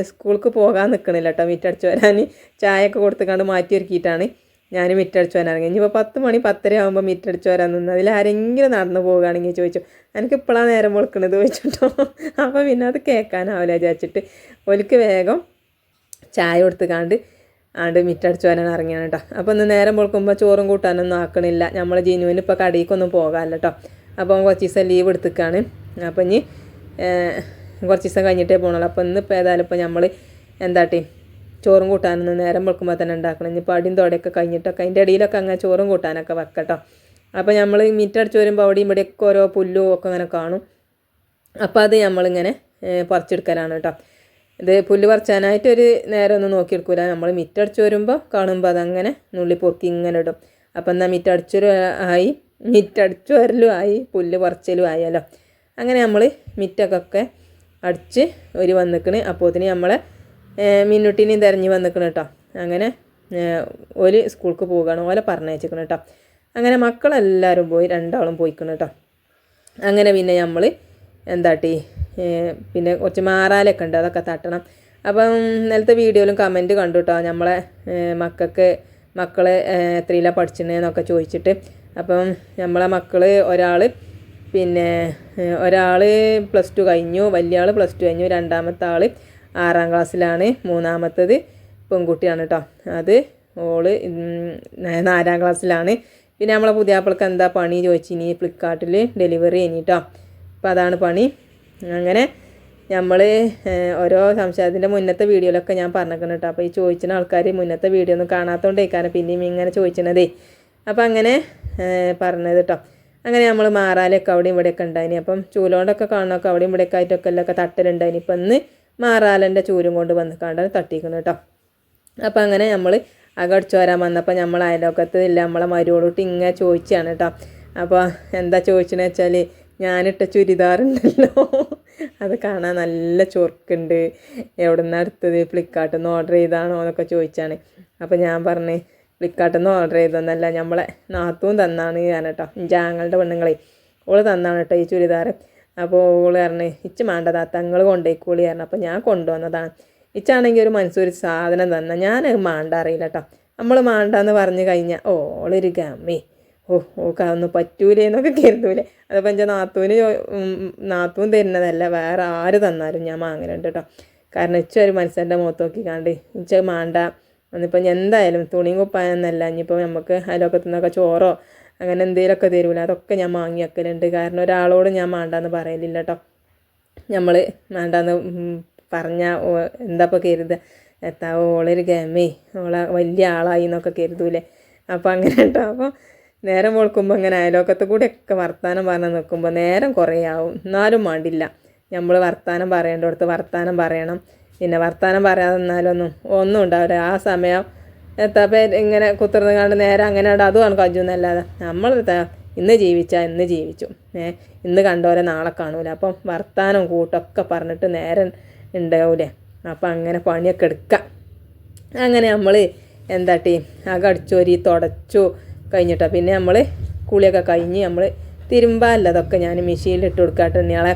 സ്കൂൾക്ക് പോകാൻ നിൽക്കണില്ല കേട്ടോ. മിറ്റടിച്ച് വരാൻ ചായയൊക്കെ കൊടുത്തുകൊണ്ട് മാറ്റി ഒരുക്കിയിട്ടാണ് ഞാൻ മിറ്റടിച്ച് വരാൻ ഇറങ്ങി. ഇനിയിപ്പോൾ 10 മണി 10:30 ആകുമ്പോൾ മിറ്റടിച്ച് വരാൻ നിന്ന് അതിൽ ആരെങ്കിലും നടന്നു പോകുകയാണെങ്കിൽ ചോദിച്ചു എനിക്ക് ഇപ്പോഴാണ് നേരം വെളുക്കണത് ചോദിച്ചിട്ടോ. അപ്പോൾ പിന്നെ അത് കേൾക്കാനാവില്ല വിചാരിച്ചിട്ട് ഓലിക്ക് വേഗം ചായ കൊടുത്തുകാണ്ട് മിറ്റടിച്ച് വരാൻ ഇറങ്ങിയാണ് കേട്ടോ. അപ്പോൾ ഒന്ന് നേരം വെളുക്കുമ്പോൾ ചോറും കൂട്ടാനൊന്നും ആക്കണില്ല. നമ്മൾ ജിനുവിന് ഇപ്പോൾ കടയിലേക്കൊന്നും പോകാമല്ലോ കേട്ടോ. അപ്പോൾ കുറച്ച് ദിവസം ലീവ് എടുത്തിക്കാണ്. അപ്പോൾ ഇനി കുറച്ച് ദിവസം കഴിഞ്ഞിട്ടേ പോകണല്ലോ. അപ്പോൾ ഇന്നിപ്പോൾ ഏതായാലും ഇപ്പോൾ നമ്മൾ എന്താട്ടി ചോറും കൂട്ടാനൊന്നും നേരം വെളുക്കുമ്പോൾ തന്നെ ഉണ്ടാക്കണം. ഇനിയിപ്പോൾ അടിയും തോടെയൊക്കെ കഴിഞ്ഞിട്ടൊക്കെ അതിൻ്റെ ഇടയിലൊക്കെ അങ്ങനെ ചോറും കൂട്ടാനൊക്കെ വെക്കട്ടോ. അപ്പോൾ നമ്മൾ മിറ്റടിച്ച് വരുമ്പോൾ അവിടെയും ഇവിടെയൊക്കെ ഓരോ പുല്ലും ഒക്കെ അങ്ങനെ കാണും. അപ്പോൾ അത് നമ്മളിങ്ങനെ പറിച്ചെടുക്കലാണ് കേട്ടോ. ഇത് പുല്ല് പറിച്ചാനായിട്ട് ഒരു നേരം ഒന്നും നോക്കിയെടുക്കില്ല. നമ്മൾ മിറ്റടിച്ച് വരുമ്പോൾ കാണുമ്പോൾ അതങ്ങനെ നുള്ളി പൊറുക്കി ഇങ്ങനെ ഇടും. അപ്പം എന്നാൽ മിറ്റടിച്ചു വരലും ആയി പുല്ല് പറിച്ചലും ആയല്ലോ. അങ്ങനെ നമ്മൾ മിറ്റക്കൊക്കെ അടിച്ച് ഒരു വന്നിക്കണ്. അപ്പോഴത്തേന് നമ്മളെ മിന്നുട്ടിനെയും തിരഞ്ഞ് വന്നിക്കണം കേട്ടോ. അങ്ങനെ ഒരു സ്കൂൾക്ക് പോവുകയാണ്, ഓലെ പറഞ്ഞയച്ചിക്കണം കേട്ടോ. അങ്ങനെ മക്കളെല്ലാവരും പോയി, 2 ആളും പോയിക്കണം കേട്ടോ. അങ്ങനെ പിന്നെ നമ്മൾ എന്താട്ടി പിന്നെ കുറച്ച് മാറാലൊക്കെ ഉണ്ട്, അതൊക്കെ തട്ടണം. അപ്പം ഇന്നലത്തെ വീഡിയോയിലും കമൻറ്റ് കണ്ടു കേട്ടോ, നമ്മളെ മക്കൾ എത്രയിലാണ് പഠിച്ചിരുന്നതെന്നൊക്കെ ചോദിച്ചിട്ട്. അപ്പം നമ്മളെ മക്കൾ ഒരാൾ +2 കഴിഞ്ഞു, വലിയ ആൾ +2 കഴിഞ്ഞു, 2ാമത്തെ ആൾ 6ാം ക്ലാസ്സിലാണ്, 3ാമത്തേത് പെൺകുട്ടിയാണ് കേട്ടോ. അത് ഓള് 4ാം ക്ലാസ്സിലാണ്. പിന്നെ നമ്മളെ പുതിയാപ്പിളക്ക് എന്താ പണി ചോദിച്ചിനി, ഫ്ലിപ്കാർട്ടിൽ ഡെലിവറി കഴിഞ്ഞിട്ടോ. അപ്പോൾ അതാണ് പണി. അങ്ങനെ നമ്മൾ ഓരോ സംശയത്തിൻ്റെ മുന്നത്തെ വീഡിയോയിലൊക്കെ ഞാൻ പറഞ്ഞേക്കണം കേട്ടോ. അപ്പോൾ ഈ ചോദിച്ചിന ആൾക്കാർ മുന്നത്തെ വീഡിയോ ഒന്നും കാണാത്തതുകൊണ്ടേക്കാരം പിന്നെയും ഇങ്ങനെ ചോദിച്ചണതേ. അപ്പോൾ അങ്ങനെ പറഞ്ഞത് കേട്ടോ. അങ്ങനെ നമ്മൾ മാറാലൊക്കെ അവിടെയും ഇവിടെയൊക്കെ ഉണ്ടായിനി. അപ്പം ചൂലോണ്ടൊക്കെ കാണണമൊക്കെ അവിടെയും ഇവിടെയൊക്കെ ആയിട്ടൊക്കെ എല്ലാം തട്ടലുണ്ടായിനി. ഇപ്പം ഇന്ന് മാറാലൻ്റെ ചൂലും കൊണ്ട് വന്ന് കണ്ടാൽ തട്ടിക്കണം കേട്ടോ. അപ്പം അങ്ങനെ നമ്മൾ അകടിച്ചു വരാൻ വന്നപ്പോൾ നമ്മൾ അയലോക്കത്ത് ഇല്ല നമ്മളെ മരുവോളൂട്ട് ഇങ്ങനെ ചോദിച്ചാണ് കേട്ടോ. അപ്പോൾ എന്താ ചോദിച്ചതെന്ന് വെച്ചാൽ ഞാനിട്ട ചുരിദാറുണ്ടല്ലോ അത് കാണാൻ നല്ല ചൊറുക്കുണ്ട്, എവിടെ നിന്നാണ് എടുത്തത്, ഫ്ലിപ്കാർട്ടിൽ നിന്ന് ഓർഡർ ചെയ്താണോ എന്നൊക്കെ ചോദിച്ചാണ്. അപ്പോൾ ഞാൻ പറഞ്ഞ് ഫ്ലിപ്കാർട്ടിൽ നിന്ന് ഓർഡർ ചെയ്തൊന്നല്ല, നമ്മളെ നാത്തൂൻ തന്നാണ് ഞാൻ കേട്ടോ. ജാങ്ങളുടെ പെണ്ണുങ്ങളെ ഓള് തന്നാണ് കേട്ടോ ഈ ചുരിദാർ. അപ്പോൾ ഓള് പറഞ്ഞ് ഇച്ച് വേണ്ട താത്ത നിങ്ങൾ കൊണ്ടുപോയിക്കോളി പറഞ്ഞു. അപ്പോൾ ഞാൻ കൊണ്ടുവന്നതാണ്. ഇച്ചാണെങ്കിൽ ഒരു മനസ്സൊരു സാധനം തന്ന ഞാൻ മാണ്ട അറിയില്ല കേട്ടോ. നമ്മൾ മാണ്ടാന്ന് പറഞ്ഞു കഴിഞ്ഞാൽ ഓളൊരു ഗമ്മേ ഓക്കാതൊന്നും പറ്റൂലേ എന്നൊക്കെ കരുതൂലേ. അതപ്പോൾ എൻ്റെ നാത്തൂൻ തരുന്നതല്ല, വേറെ ആര് തന്നാലും ഞാൻ വാങ്ങലുണ്ട് കേട്ടോ. കാരണം ഇച്ച ഒരു മനുഷ്യൻ്റെ മുഖത്ത് നോക്കിക്കാണ്ട് ഇച്ച മാണ്ട എന്നിപ്പോൾ എന്തായാലും തുണിയും കുപ്പായെന്നല്ല, ഇനിയിപ്പോൾ നമുക്ക് അയലോക്കത്തു നിന്നൊക്കെ ചോറോ അങ്ങനെ എന്തെങ്കിലുമൊക്കെ തരൂല, അതൊക്കെ ഞാൻ വാങ്ങി വെക്കലുണ്ട്. കാരണം ഒരാളോട് ഞാൻ മാണ്ടാന്ന് പറയലില്ല കേട്ടോ. നമ്മൾ വേണ്ടാന്ന് പറഞ്ഞാൽ എന്താപ്പോൾ കരുതുക, എത്താ ഓളൊരു ഗമേ വലിയ ആളായി എന്നൊക്കെ കരുതൂലേ. അപ്പോൾ അങ്ങനെ കേട്ടോ. അപ്പോൾ നേരം വെളുക്കുമ്പോൾ അങ്ങനെ അയലോക്കത്ത് കൂടെയൊക്കെ വർത്താനം പറഞ്ഞ് നിൽക്കുമ്പോൾ നേരം കുറേ ആവും. എന്നാലും വേണ്ടില്ല, നമ്മൾ വർത്താനം പറയേണ്ടടുത്ത് വർത്താനം പറയണം. പിന്നെ വർത്താനം പറയാതെ നിന്നാലൊന്നും ഒന്നും ഉണ്ടാവില്ല. ആ സമയം ഇങ്ങനെ കുത്തിർന്ന് കണ്ട് നേരം അങ്ങനെ അതുമാണ് കജ്ജുന്നല്ലാതെ നമ്മൾ ഇന്ന് ജീവിച്ചാൽ ഇന്ന് ജീവിച്ചു, ഇന്ന് കണ്ടോരെ നാളെ കാണൂല. അപ്പം വർത്താനം കൂട്ടൊക്കെ പറഞ്ഞിട്ട് നേരം ഉണ്ടാവൂലേ. അപ്പം അങ്ങനെ പണിയൊക്കെ എടുക്കാം. അങ്ങനെ നമ്മൾ എന്താട്ടി അകടിച്ചോരി തുടച്ചു കഴിഞ്ഞിട്ടോ. പിന്നെ നമ്മൾ കുളിയൊക്കെ കഴിഞ്ഞ് നമ്മൾ തിരുമ്പാല്ല അതൊക്കെ ഞാൻ മെഷീനിലിട്ട് കൊടുക്കാട്ടെ ഇയാളെ.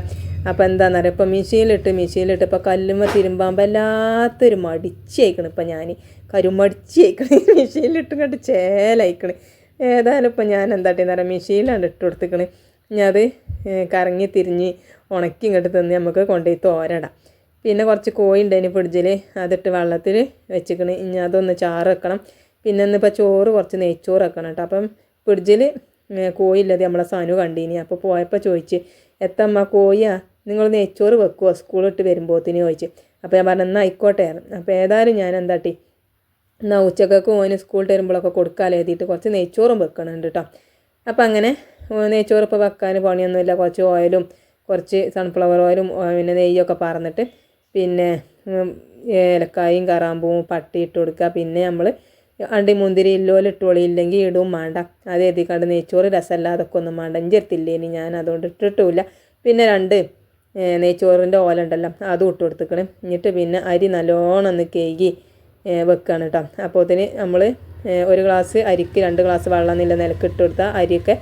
അപ്പോൾ എന്താണെന്നറിയാം, ഇപ്പോൾ മെഷീനിലിട്ട് ഇപ്പോൾ കല്ലുമ്മ തിരുമ്പാൻ വല്ലാത്തൊരു മടിച്ചയക്കണം. ഇപ്പം ഞാൻ കരുമടിച്ചയക്കണേ മെഷീനിലിട്ട് കണ്ട് ചേലയക്കണേ. ഏതായാലും ഇപ്പം ഞാൻ എന്താട്ടിന്ന് പറയാം മെഷീനിലാണ് ഇട്ട് കൊടുത്തിക്കണ്. ഇനി അത് കറങ്ങി തിരിഞ്ഞ് ഉണക്കി ഇങ്ങോട്ട് തിന്ന് നമുക്ക് കൊണ്ടുപോയി തോരടാം. പിന്നെ കുറച്ച് കോഴി ഉണ്ടായിന് ഫ്രിഡ്ജിൽ, അതിട്ട് വെള്ളത്തിൽ വെച്ചിക്കണ്. ഇനി അതൊന്ന് ചാറ് വെക്കണം. പിന്നെ ഇന്നിപ്പോൾ ചോറ് കുറച്ച് നെയ്ച്ചോറ് വെക്കണം കേട്ടോ. അപ്പം ഫ്രിഡ്ജിൽ കോഴിയില്ലത് നമ്മളെ സനു കണ്ടീനി. അപ്പോൾ പോയപ്പോൾ ചോദിച്ച് എത്തമ്മ കോഴിയാ നിങ്ങൾ നെയ്ച്ചോറ് വെക്കുമോ സ്കൂളിട്ട് വരുമ്പോഴത്തേന് ചോദിച്ച്. അപ്പോൾ ഞാൻ പറഞ്ഞു എന്നാൽ ആയിക്കോട്ടെ. അപ്പോൾ ഏതായാലും ഞാൻ എന്താട്ടി എന്നാൽ ഉച്ചക്കൊക്കെ ഓന് സ്കൂളിൽ വരുമ്പോഴൊക്കെ കൊടുക്കാതെ എഴുതിയിട്ട് കുറച്ച് നെയ്ച്ചോറും വെക്കണുണ്ട് കേട്ടോ. അപ്പോൾ അങ്ങനെ നെയ്ച്ചോറ് ഇപ്പോൾ വെക്കാൻ പണിയൊന്നുമില്ല. കുറച്ച് ഓയിലും കുറച്ച് സൺഫ്ലവർ ഓയിലും പിന്നെ നെയ്യൊക്കെ പറന്നിട്ട് പിന്നെ ഏലക്കായും കറാമ്പൂവും പട്ടി ഇട്ട് കൊടുക്കുക. പിന്നെ നമ്മൾ അണ്ടി മുന്തിരി ഇല്ലോല് ഇട്ടോളി, ഇല്ലെങ്കിൽ ഇടും വേണ്ട. അത് എഴുതിക്കാണ്ട് നെയ്ച്ചോറ് രസമല്ലാതൊക്കെ ഒന്നും വേണ്ട. ഇഞ്ചെടുത്തില്ലേനി ഞാൻ അതുകൊണ്ട് ഇട്ടിട്ടില്ല. പിന്നെ 2 നെയ്ച്ചോറിൻ്റെ ഓല ഉണ്ടല്ലോ അതും ഇട്ട് കൊടുത്തിക്കണം. എന്നിട്ട് പിന്നെ അരി നല്ലോണം ഒന്ന് കഴുകി വെക്കുകയാണ് കേട്ടോ. അപ്പോഴത്തേന് നമ്മൾ 1 ഗ്ലാസ് അരിക്ക് 2 ഗ്ലാസ് വെള്ളം എന്നില്ല നിലക്ക് ഇട്ട് കൊടുത്താൽ അരിയൊക്കെ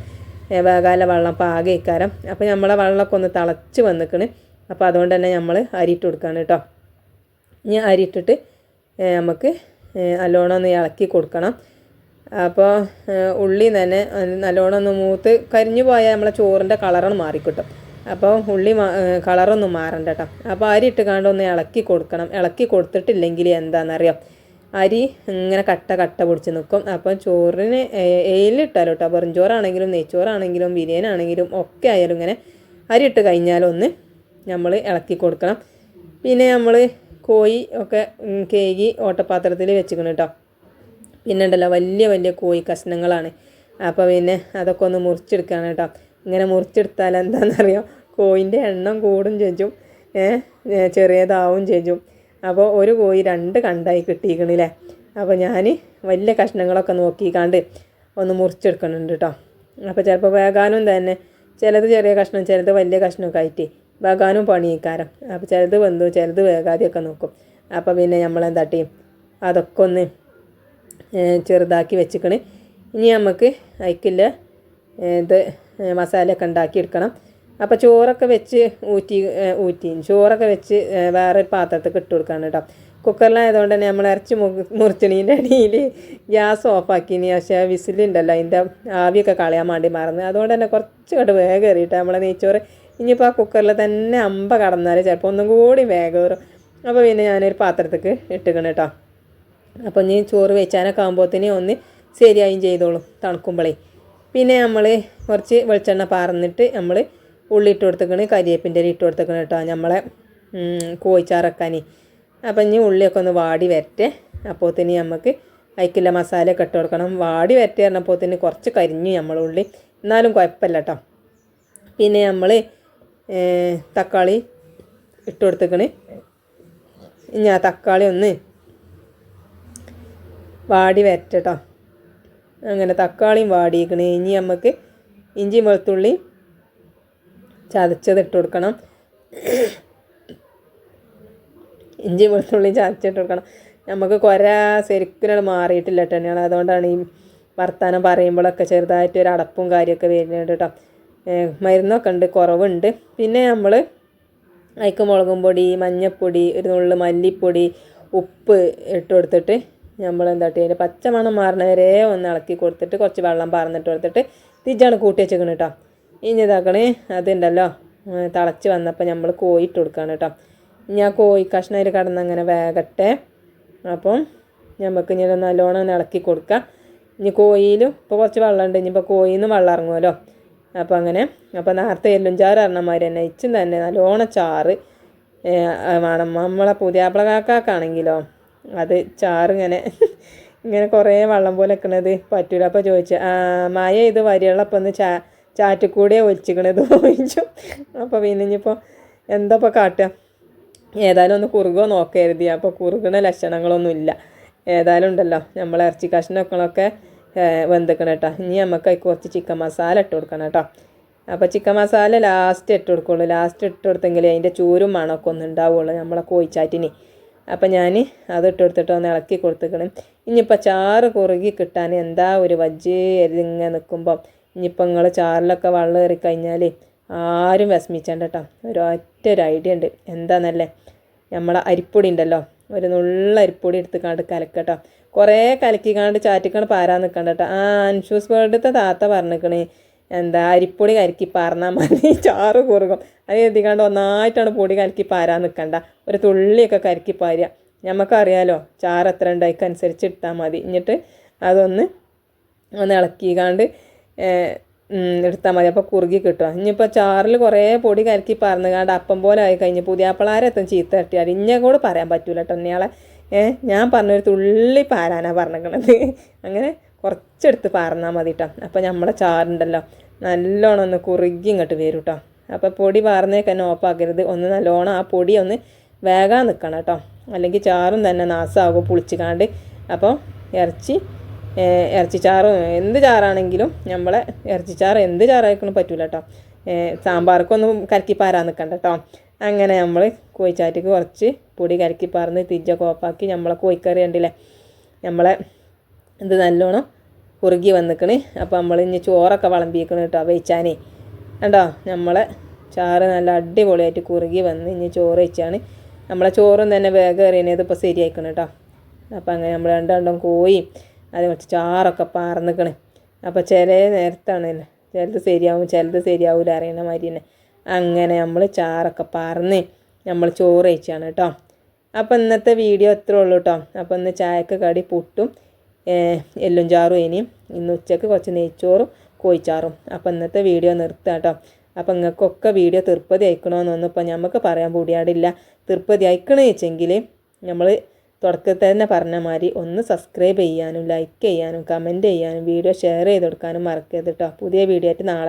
വേകാല വെള്ളം പാകം ഇക്കാരം. അപ്പോൾ നമ്മളെ വെള്ളമൊക്കെ ഒന്ന് തിളച്ച് വന്നിക്കണ്. അപ്പോൾ അതുകൊണ്ട് തന്നെ നമ്മൾ അരി ഇട്ട് കൊടുക്കുകയാണ് കേട്ടോ. ഇനി അരി ഇട്ടിട്ട് നമുക്ക് നല്ലോണം ഒന്ന് ഇളക്കി കൊടുക്കണം. അപ്പോൾ ഉള്ളി തന്നെ നല്ലോണം ഒന്ന് മൂത്ത് കരിഞ്ഞു പോയാൽ നമ്മളെ ചോറിൻ്റെ കളറൊന്ന് മാറിക്കിട്ടും. അപ്പോൾ ഉള്ളി കളറൊന്നും മാറണ്ട കേട്ടോ. അപ്പോൾ അരി ഇട്ട് കാണ്ടൊന്ന് ഇളക്കി കൊടുക്കണം. ഇളക്കി കൊടുത്തിട്ടില്ലെങ്കിൽ എന്താണെന്നറിയാം, അരി ഇങ്ങനെ കട്ട പിടിച്ച് നിൽക്കും. അപ്പം ചോറിന് എയിലിട്ടാലോ കേട്ടോ, വെറും ചോറാണെങ്കിലും നെയ്ച്ചോറാണെങ്കിലും ബിരിയാണി ആണെങ്കിലും ഒക്കെ ആയാലും ഇങ്ങനെ അരി ഇട്ട് കഴിഞ്ഞാലൊന്ന് നമ്മൾ ഇളക്കി കൊടുക്കണം. പിന്നെ നമ്മൾ കോഴി ഒക്കെ കേകി ഓട്ടപാത്രത്തിൽ വെച്ചിക്കണം കേട്ടോ. പിന്നെ ഉണ്ടല്ലോ വലിയ കോഴി കഷ്ണങ്ങളാണ്. അപ്പോൾ പിന്നെ അതൊക്കെ ഒന്ന് മുറിച്ചെടുക്കുകയാണ് കേട്ടോ. ഇങ്ങനെ മുറിച്ചെടുത്താൽ എന്താണെന്നറിയാം, കോഴിൻ്റെ എണ്ണം കൂടും ചെയ്യും, ചെറിയതാവും ചെയ്യും. അപ്പോൾ ഒരു കോഴി 2 കണ്ടായി കിട്ടിയിരിക്കണില്ലേ. അപ്പോൾ ഞാൻ വലിയ കഷ്ണങ്ങളൊക്കെ നോക്കിക്കാണ്ട് ഒന്ന് മുറിച്ചെടുക്കണുണ്ട് കേട്ടോ. അപ്പോൾ ചിലപ്പോൾ വേകാനും തന്നെ ചിലത് ചെറിയ കഷ്ണം ചിലത് വലിയ കഷ്ണമൊക്കെ ആയിട്ട് വേകാനും പണിയിക്കാരം. അപ്പോൾ ചിലത് വെന്തു ചിലത് വേകാതെയൊക്കെ നോക്കും. അപ്പോൾ പിന്നെ നമ്മളെന്താട്ടി അതൊക്കെ ഒന്ന് ചെറുതാക്കി വെച്ചിക്കണ്. ഇനി നമുക്ക് അതിക്കില്ല ഇത് മസാലയൊക്കെ ഉണ്ടാക്കിയെടുക്കണം. അപ്പോൾ ചോറൊക്കെ വെച്ച് ഊറ്റി ചോറൊക്കെ വെച്ച് വേറെ ഒരു പാത്രത്തിൽ ഇട്ട് കൊടുക്കാണ് കേട്ടോ. കുക്കറിലായതുകൊണ്ട് തന്നെ നമ്മൾ ഇറച്ചി മുറിച്ചണീൻ്റെ അടിയിൽ ഗ്യാസ് ഓഫാക്കിനി. പക്ഷേ വിസിലുണ്ടല്ലോ അതിൻ്റെ ആവിയൊക്കെ കളയാൻ വേണ്ടി മറന്ന്, അതുകൊണ്ട് തന്നെ കുറച്ച് കണ്ട് വേഗം കയറിയിട്ട് നമ്മളെ നെയ്ച്ചോറ് ഇനിയിപ്പോൾ ആ കുക്കറിൽ തന്നെ അമ്പ കടന്നാൽ ചിലപ്പോൾ ഒന്നും കൂടി വേഗം കയറും. അപ്പോൾ പിന്നെ ഞാനൊരു പാത്രത്തേക്ക് ഇട്ടുക്കണം കേട്ടോ. അപ്പോൾ ഇനി ചോറ് വെച്ചാനൊക്കെ ആകുമ്പോഴത്തേന് ഒന്ന് ശരിയായും ചെയ്തോളും തണുക്കുമ്പോഴേ. പിന്നെ നമ്മൾ കുറച്ച് വെളിച്ചെണ്ണ പാർന്നിട്ട് നമ്മൾ ഉള്ളി ഇട്ട് കൊടുത്തേക്കണ്, കരിവേപ്പിൻ്റെ ഇട്ട് കൊടുത്തേക്കണ് കേട്ടോ നമ്മളെ കോഴിച്ചാറക്കാൻ. അപ്പം ഇനി ഉള്ളിയൊക്കെ ഒന്ന് വാടി വരട്ടെ. അപ്പോഴത്തേന് നമുക്ക് അതിക്കുള്ള മസാലയൊക്കെ ഇട്ട് കൊടുക്കണം. വാടി വരട്ടെ പറഞ്ഞപ്പോഴത്തേന് കുറച്ച് കരിഞ്ഞു നമ്മൾ ഉള്ളി, എന്നാലും കുഴപ്പമില്ല കേട്ടോ. പിന്നെ നമ്മൾ തക്കാളി ഇട്ട് കൊടുത്തേക്കണ്. ഇനി ആ തക്കാളി ഒന്ന് വാടി വരട്ടെ കേട്ടോ. അങ്ങനെ തക്കാളിയും വാടിയിരിക്കണേ. ഇനി നമുക്ക് ഇഞ്ചി വെളുത്തുള്ളി ചതച്ചത് ഇട്ട് കൊടുക്കണം. ഇഞ്ചി വെളുത്തുള്ളി ചതച്ചിട്ട് കൊടുക്കണം. നമുക്ക് ശരിക്കും മാറിയിട്ടില്ല കേട്ടോ. അതുകൊണ്ടാണ് ഈ വർത്താനം പറയുമ്പോഴൊക്കെ ചെറുതായിട്ട് ഒരു അടപ്പും കാര്യമൊക്കെ വരുന്നുണ്ട് കേട്ടോ. മരുന്നൊക്കെ ഉണ്ട്, കുറവുണ്ട്. പിന്നെ നമ്മൾ അതിക്ക് മുളകും പൊടി, മഞ്ഞൾപ്പൊടി, ഒരു നുള്ളു മല്ലിപ്പൊടി, ഉപ്പ് ഇട്ട് കൊടുത്തിട്ട് നമ്മൾ എന്താട്ടി അതിൻ്റെ പച്ചമണം മാറണ വരെ ഒന്ന് ഇളക്കി കൊടുത്തിട്ട് കുറച്ച് വെള്ളം പാർന്നിട്ട് കൊടുത്തിട്ട് തിരിച്ചാണ് കൂട്ടി വെച്ചേക്കണം കേട്ടോ. ഇനി ഇതാക്കണേ അതുണ്ടല്ലോ തിളച്ച് വന്നപ്പോൾ നമ്മൾ കോഴി ഇട്ട് കൊടുക്കുകയാണ് കേട്ടോ. ഇനി ആ കോഴി കഷ്ണം അതിൽ കിടന്ന് അങ്ങനെ വേകട്ടെ. അപ്പം നമുക്ക് ഇനി നല്ലോണം ഇളക്കി കൊടുക്കാം. ഇനി കോഴിയിലും ഇപ്പോൾ കുറച്ച് വെള്ളമുണ്ട്, ഇനിയിപ്പോൾ കോഴിയിൽ നിന്ന് വെള്ളം ഇറങ്ങുമല്ലോ. അപ്പോൾ അങ്ങനെ അപ്പോൾ നേരത്തെ എല്ലും ചാറ് പറഞ്ഞമാതിരി തന്നെ ഇച്ചും തന്നെ നല്ലോണം ചാറ് വേണം. നമ്മളെ പുതിയാപ്പിള കാക്കാണെങ്കിലോ അത് ചാറ് ഇങ്ങനെ കുറേ വെള്ളം പോലെ വെക്കണത് പറ്റൂല. അപ്പോൾ ചോദിച്ചു മായ ഇത് വരികളപ്പം ഒന്ന് ചാറ്റുകൂടിയെ ഒലിച്ചിക്കണത് ചോദിച്ചു. അപ്പോൾ പിന്നെ ഇനിയിപ്പോൾ എന്താ ഇപ്പോൾ കാട്ടുക, ഏതായാലും ഒന്ന് കുറുകോ നോക്കരുതി. അപ്പോൾ കുറുകണ ലക്ഷണങ്ങളൊന്നും ഇല്ല. ഏതായാലും ഉണ്ടല്ലോ നമ്മൾ ഇറച്ചി കഷ്ണങ്ങളൊക്കെ വെന്തിക്കണം കേട്ടോ. ഇനി നമുക്ക് അതിൽ കുറച്ച് ചിക്കൻ മസാല ഇട്ട് കൊടുക്കണം കേട്ടോ. അപ്പോൾ ചിക്കൻ മസാല ലാസ്റ്റ് ഇട്ട് കൊടുക്കുള്ളൂ. ലാസ്റ്റ് ഇട്ട് കൊടുത്തെങ്കിൽ അതിൻ്റെ ചൂരും മണമൊക്കെ ഒന്ന് ഉണ്ടാവുള്ളൂ നമ്മളെ കോഴിച്ചാറ്റിന്. അപ്പം ഞാൻ അത് ഇട്ട് കൊടുത്തിട്ട് ഒന്ന് ഇളക്കി കൊടുത്തേക്കണം. ഇനിയിപ്പോൾ ചാറ് കുറുകി കിട്ടാൻ എന്താ ഒരു വജ്ജ് എരിങ്ങനെ നിൽക്കുമ്പം ഇനിയിപ്പോൾ നിങ്ങൾ ചാറിലൊക്കെ വെള്ളം കയറി കഴിഞ്ഞാൽ ആരും വിഷമിച്ചണ്ട കേട്ടോ. ഒരു ഐഡിയ ഉണ്ട്. എന്താണെന്നല്ലേ, നമ്മളെ അരിപ്പൊടി ഉണ്ടല്ലോ, ഒരു നുള്ള അരിപ്പൊടി എടുത്ത് കലക്കട്ടോ. കുറേ കലക്കിക്കാണ്ട് ചാറ്റിക്കാണ്ട് പാരാൻ നിൽക്കണ്ട കേട്ടോ. അൻഷൂസ് വേൾഡത്തെ താത്ത പറഞ്ഞിക്കണേ എന്താ അരിപ്പൊടി കലക്കി പാർന്നാൽ മതി ചാറ് കുറുകും. അത് എഴുതിക്കാണ്ട് ഒന്നായിട്ടാണ് പൊടി കലക്കി പാരാൻ നിൽക്കണ്ട, ഒരു തുള്ളിയൊക്കെ കലക്കി പാരുക. നമുക്കറിയാലോ ചാറ് എത്ര ഉണ്ടായിക്കനുസരിച്ച് ഇട്ടാൽ മതി. എന്നിട്ട് അതൊന്ന് ഇളക്കിക്കാണ്ട് എടുത്താൽ മതി. അപ്പോൾ കുറുകി കിട്ടുക. ഇനിയിപ്പോൾ ചാറിൽ കുറേ പൊടി കലക്കി പാർന്നുകാണ്ട് അപ്പം പോലെ ആയി കഴിഞ്ഞ് പുതിയാപ്പിളാരെത്തും ചീത്ത തട്ടിയാൽ ഇന്നെ കൂടെ പറയാൻ പറ്റൂല കേട്ടോ. ഇന്നയാളെ ഞാൻ പറഞ്ഞൊരു തുള്ളി പാരാനാണ് പറഞ്ഞിരിക്കണത്. അങ്ങനെ കുറച്ചെടുത്ത് പാർന്നാൽ മതി കേട്ടോ. അപ്പോൾ നമ്മളെ ചാറുണ്ടല്ലോ നല്ലോണം ഒന്ന് കുറുകി ഇങ്ങോട്ട് വരും കേട്ടോ. അപ്പോൾ പൊടി പാർന്നേക്ക് തന്നെ ഓഫാക്കരുത്. ഒന്ന് നല്ലോണം ആ പൊടി ഒന്ന് വേഗം നിൽക്കണം കേട്ടോ, അല്ലെങ്കിൽ ചാറും തന്നെ നാശമാകും പുളിച്ചിക്കാണ്ട്. അപ്പോൾ ഇറച്ചിച്ചാറും എന്ത് ചാറാണെങ്കിലും നമ്മളെ ഇറച്ചിച്ചാറ് എന്ത് ചാറായിരിക്കണം പറ്റൂല കേട്ടോ. സാമ്പാർക്കൊന്നും കലക്കി പാരാൻ നിൽക്കണ്ട കേട്ടോ. അങ്ങനെ നമ്മൾ കോഴിച്ചാറ്റിക്ക് കുറച്ച് പൊടി കലക്കി പാർന്ന് തിരിച്ചൊക്കെ ഓഫാക്കി നമ്മളെ കോഴിക്കറി ഉണ്ടല്ലേ നമ്മളെ ഇത് നല്ലോണം കുറുകി വന്നിക്കണ്. അപ്പോൾ നമ്മൾ ഇനി ചോറൊക്കെ വിളമ്പിക്കണം കേട്ടോ വെച്ചാനേ. കണ്ടോ നമ്മളെ ചാറ് നല്ല അടിപൊളിയായിട്ട് കുറുകി വന്ന് ഇനി ചോറ് വെച്ചാണ്. നമ്മളെ ചോറും തന്നെ വേഗം എറിയണത് ഇപ്പോൾ ശരിയായിക്കണം കേട്ടോ. അപ്പോൾ അങ്ങനെ നമ്മൾ രണ്ടും കോഴിയും അത് കുറച്ച് ചാറൊക്കെ പാർന്നിക്കണ്. അപ്പോൾ ചില നേരത്താണ് ചിലത് ശരിയാവും ചിലത് ശരിയാവില്ല അറിയണ മാതിരി തന്നെ. അങ്ങനെ നമ്മൾ ചാറൊക്കെ പാർന്ന് നമ്മൾ ചോറ് വെച്ചാണ് കേട്ടോ. അപ്പോൾ ഇന്നത്തെ വീഡിയോ ഇത്രേ ഉള്ളൂ കേട്ടോ. അപ്പോൾ ഇന്ന് ചായക്ക് കടി പുട്ടും എല്ലും ചാറും ഇന്ന് ഉച്ചക്ക് കുറച്ച് നെയ്ച്ചോറും കോഴിച്ചാറും. അപ്പോൾ ഇന്നത്തെ വീഡിയോ നിർത്താം കേട്ടോ. അപ്പോൾ നിങ്ങൾക്കൊക്കെ വീഡിയോ തീർപ്പതി അയക്കണമെന്നൊന്നും ഇപ്പോൾ നമുക്ക് പറയാൻ കൂടിയാടില്ല. തീർപ്പതി അയക്കണമെന്ന് വെച്ചെങ്കിൽ നമ്മൾ തുടക്കത്തിൽ തന്നെ പറഞ്ഞ മാതിരി ഒന്ന് സബ്സ്ക്രൈബ് ചെയ്യാനും ലൈക്ക് ചെയ്യാനും കമൻറ്റ് ചെയ്യാനും വീഡിയോ ഷെയർ ചെയ്ത് കൊടുക്കാനും മറക്കരുത് കേട്ടോ. പുതിയ വീഡിയോ ആയിട്ട് നാളെ